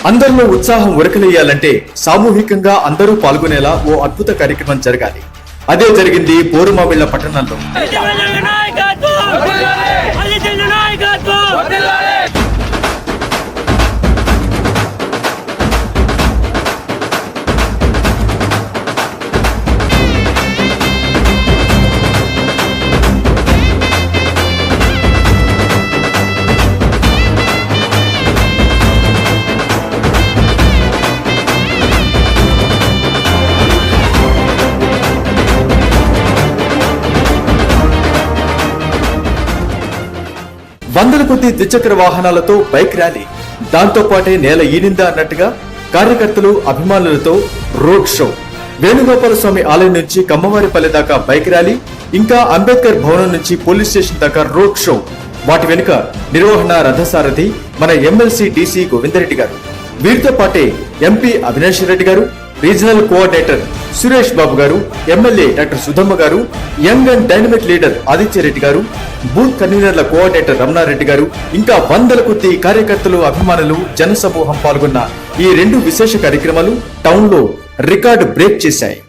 అందరిలో ఉత్సాహం ఉరకలేయాలంటే సామూహికంగా అందరూ పాల్గొనేలా ఓ అద్భుత కార్యక్రమం జరగాలి. అదే జరిగింది పోరుమామిళ్ల పట్టణంలో. వందల కొద్ది ద్విచక్ర వాహనాలతో బైక్ ర్యాలీ, దాంతో పాటే నేల ఈనిందా అన్నట్టుగా కార్యకర్తలు అభిమానులతో రోడ్ షో. వేణుగోపాల స్వామి ఆలయం నుంచి కమ్మవారిపల్లె దాకా బైక్ ర్యాలీ, ఇంకా అంబేద్కర్ భవనం నుంచి పోలీస్ స్టేషన్ దాకా రోడ్ షో. వాటి వెనుక నిర్వహణ రథసారథి మన ఎమ్మెల్సీ డీసీ గోవిందరెడ్డి గారు. వీరితో పాటే ఎంపీ అవినాష్ రెడ్డి గారు, రీజనల్ కోఆర్డినేటర్ సురేష్ బాబు గారు, ఎమ్మెల్యే డాక్టర్ సుధమ్మ గారు, young and dynamic leader Aditya Reddy గారు, బూత్ కన్వీనర్ల కోఆర్డినేటర్ రమణారెడ్డి గారు, ఇంకా వందల కొద్ది కార్యకర్తలు అభిమానులు జనసమూహం పాల్గొన్న ఈ రెండు విశేష కార్యక్రమాలు టౌన్ లో రికార్డు బ్రేక్ చేశాయి.